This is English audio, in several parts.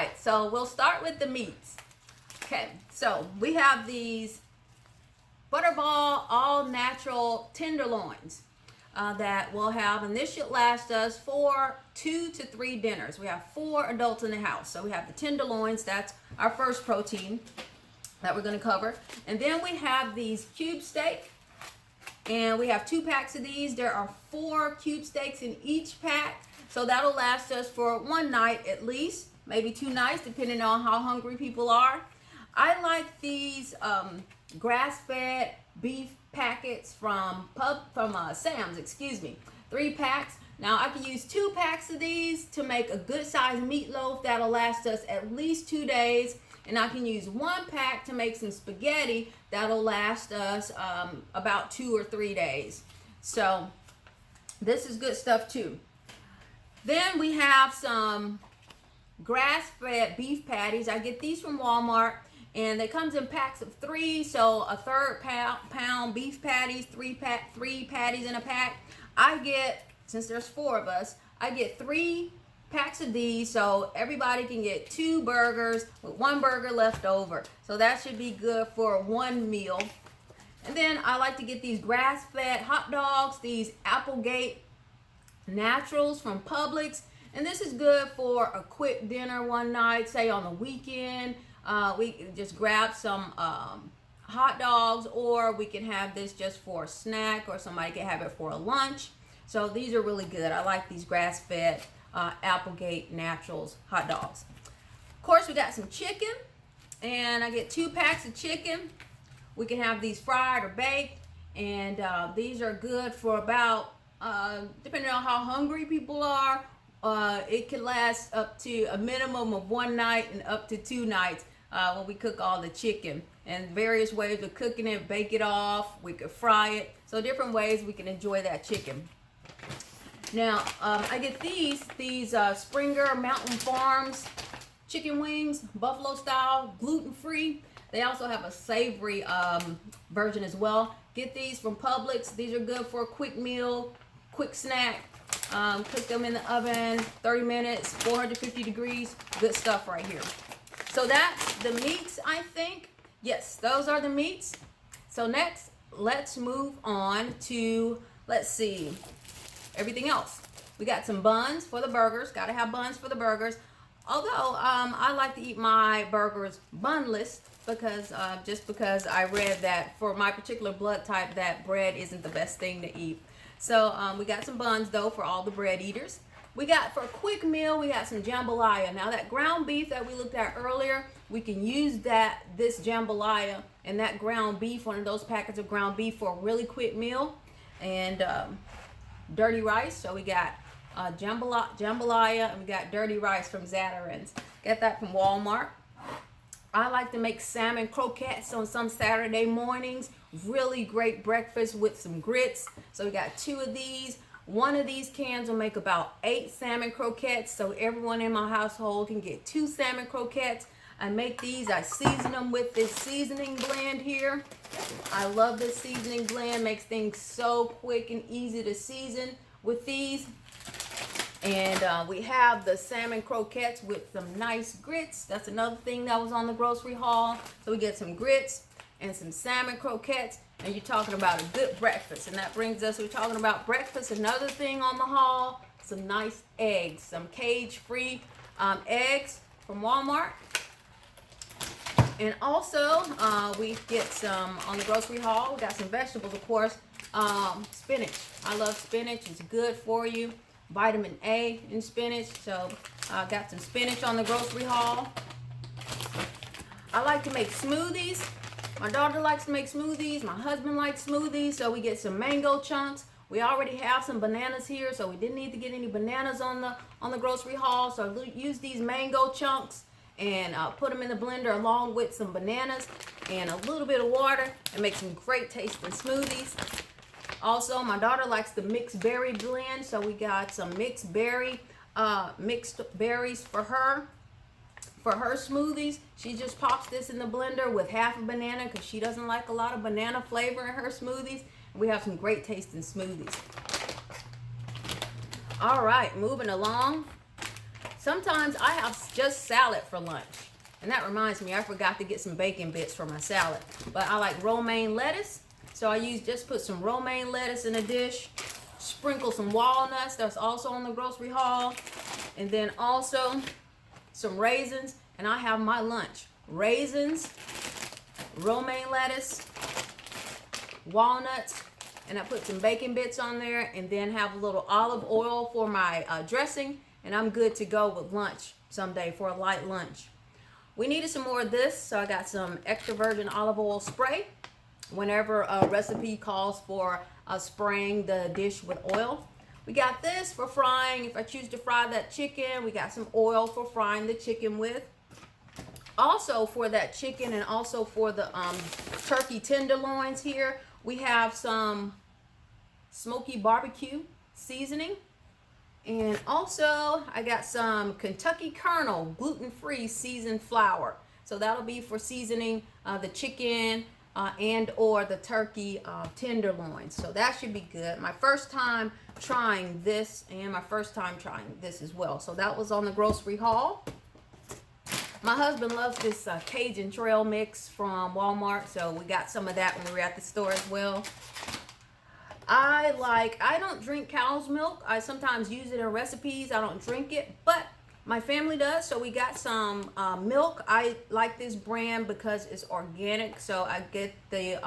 right, so we'll start with the meats. Okay, so we have these Butterball all natural tenderloins that we'll have, and this should last us for 2 to 3 dinners. We have 4 adults in the house, so we have the tenderloins. That's our first protein that we're going to cover. And then we have these cube steak, and we have 2 packs of these. There are 4 cube steaks in each pack, so that'll last us for 1 night at least, maybe 2 nights depending on how hungry people are. I like these grass-fed beef packets from Sam's, 3 packs. Now I can use 2 packs of these to make a good sized meatloaf that'll last us at least 2 days, and I can use 1 pack to make some spaghetti that'll last us about 2 or 3 days. So this is good stuff too. Then we have some grass-fed beef patties. I get these from Walmart, and they comes in packs of 3, so a third pound beef patties, 3 patties in a pack. I get, since there's 4 of us, I get 3 packs of these, so everybody can get 2 burgers with 1 burger left over. So that should be good for 1 meal. And then I like to get these grass-fed hot dogs, these Applegate Naturals from Publix, and this is good for a quick dinner one night, say on the weekend. We just grab some hot dogs, or we can have this just for a snack, or somebody can have it for a lunch. So these are really good. I like these grass-fed Applegate Naturals hot dogs. Of course, we got some chicken, and I get 2 packs of chicken. We can have these fried or baked, and these are good for about, depending on how hungry people are, it can last up to a minimum of 1 night and up to 2 nights when we cook all the chicken. And various ways of cooking it: bake it off, we could fry it. So different ways we can enjoy that chicken. Now I get these Springer Mountain Farms chicken wings, buffalo style, gluten-free. They also have a savory version as well. Get these from Publix. These are good for a quick meal, quick snack. Cook them in the oven, 30 minutes, 450 degrees. Good stuff right here. So that's the meats, I think. Yes, those are the meats. So next, let's move on to, let's see, everything else. We got some buns for the burgers. Got to have buns for the burgers. Although I like to eat my burgers bunless, because just because I read that for my particular blood type that bread isn't the best thing to eat. So we got some buns though for all the bread eaters. We got, for a quick meal, we got some jambalaya. Now that ground beef that we looked at earlier, we can use this jambalaya and that ground beef, one of those packets of ground beef, for a really quick meal. And dirty rice. So we got jambalaya, and we got dirty rice from Zatarain's. Get that from Walmart. I like to make salmon croquettes on some Saturday mornings. Really great breakfast with some grits. So we got 2 of these. 1 of these cans will make about 8 salmon croquettes. So everyone in my household can get 2 salmon croquettes. I make these, I season them with this seasoning blend here. I love this seasoning blend. Makes things so quick and easy to season with these. And we have the salmon croquettes with some nice grits. That's another thing that was on the grocery haul. So we get some grits and some salmon croquettes, and you're talking about a good breakfast. And that brings us, we're talking about breakfast. Another thing on the haul, some nice eggs, some cage-free eggs from Walmart. And also, we get some on the grocery haul. We got some vegetables, of course. Spinach. I love spinach. It's good for you. Vitamin A in spinach. So got some spinach on the grocery haul. I like to make smoothies. My daughter likes to make smoothies. My husband likes smoothies. So we get some mango chunks. We already have some bananas here, so we didn't need to get any bananas on the grocery haul. So I use these mango chunks and put them in the blender along with some bananas and a little bit of water, and make some great tasting smoothies. Also, my daughter likes the mixed berry blend, so we got some mixed berries for her smoothies. She just pops this in the blender with half a banana because she doesn't like a lot of banana flavor in her smoothies. We have some great tasting smoothies. All right, moving along. Sometimes I have just salad for lunch. And that reminds me, I forgot to get some bacon bits for my salad. But I like romaine lettuce. So I just put some romaine lettuce in a dish. Sprinkle some walnuts. That's also on the grocery haul. And then also some raisins. And I have my lunch. Raisins, romaine lettuce, walnuts, and I put some bacon bits on there, and then have a little olive oil for my dressing, and I'm good to go with lunch someday for a light lunch. We needed some more of this, so I got some extra virgin olive oil spray. Whenever a recipe calls for spraying the dish with oil. We got this for frying. If I choose to fry that chicken, we got some oil for frying the chicken with. Also for that chicken and also for the turkey tenderloins here, we have some smoky barbecue seasoning. And also I got some Kentucky Kernel gluten-free seasoned flour. So that'll be for seasoning the chicken and or the turkey tenderloins. So that should be good. My first time trying this and my first time trying this as well. So that was on the grocery haul. My husband loves this Cajun Trail mix from Walmart, so we got some of that when we were at the store as well. I don't drink cow's milk. I sometimes use it in recipes. I don't drink it, but my family does, so we got some milk. I like this brand because it's organic, so I get the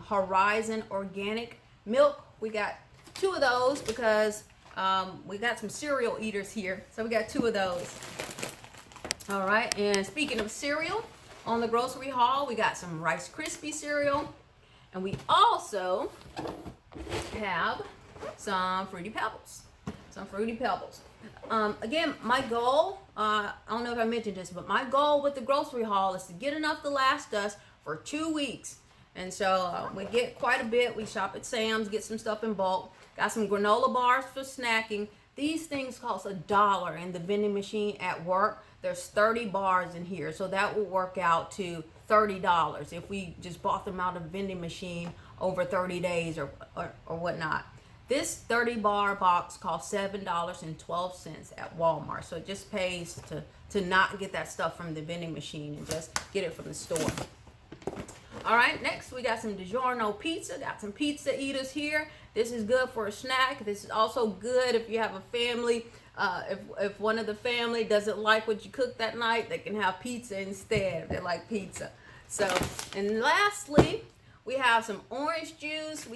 Horizon organic milk. We got 2 of those because we got some cereal eaters here, so we got 2 of those. All right, and speaking of cereal, on the grocery haul, we got some Rice Krispies cereal, and we also have some Fruity Pebbles. Again, my goal, I don't know if I mentioned this, but my goal with the grocery haul is to get enough to last us for 2 weeks. And so we get quite a bit. We shop at Sam's, get some stuff in bulk. Got some granola bars for snacking. These things cost $1 in the vending machine at work. There's 30 bars in here, so that will work out to $30 if we just bought them out of the vending machine over 30 days or whatnot. This 30 bar box costs $7.12 at Walmart, so it just pays to not get that stuff from the vending machine and just get it from the store. All right, next we got some Digiorno Pizza. Got some pizza eaters here. This is good for a snack. This is also good if you have a family. If one of the family doesn't like what you cooked that night, they can have pizza instead if they like pizza. So, and lastly, we have some orange juice.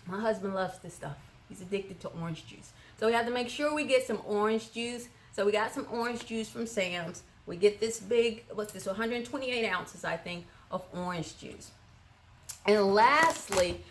My husband loves this stuff. He's addicted to orange juice. So we have to make sure we get some orange juice. So we got some orange juice from Sam's. We get this big, 128 ounces, I think, of orange juice. And lastly,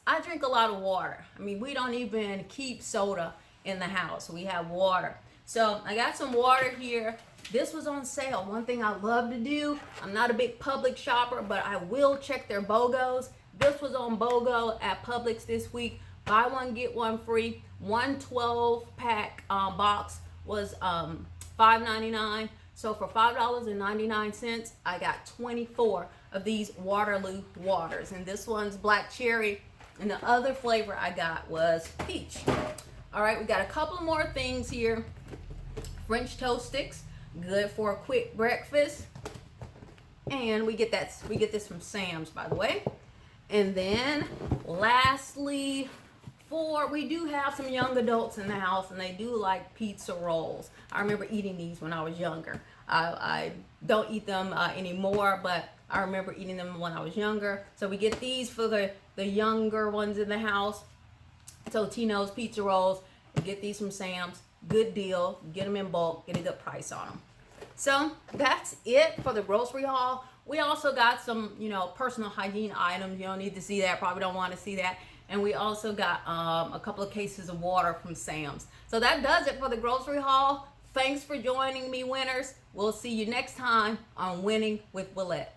I drink a lot of water. I mean, we don't even keep soda in the house. We have water. So I got some water here. This was on sale. One thing I love to do, I'm not a big Publix shopper, but I will check their BOGOs. This was on BOGO at Publix this week. Buy one, get one free. One 12-pack box was $5.99. So for $5.99, I got 24 of these Waterloo waters. And this one's black cherry. And the other flavor I got was peach. All right, we got a couple more things here. French toast sticks, good for a quick breakfast. And we get this from Sam's, by the way. And then lastly, we do have some young adults in the house, and they do like pizza rolls. I remember eating these when I was younger. I don't eat them anymore, but I remember eating them when I was younger. So we get these for the younger ones in the house. Totino's pizza rolls. We get these from Sam's. Good deal. Get them in bulk. Get a good price on them. So that's it for the grocery haul. We also got some, personal hygiene items. You don't need to see that. Probably don't want to see that. And we also got a couple of cases of water from Sam's. So that does it for the grocery haul. Thanks for joining me, winners. We'll see you next time on Winning with Willette.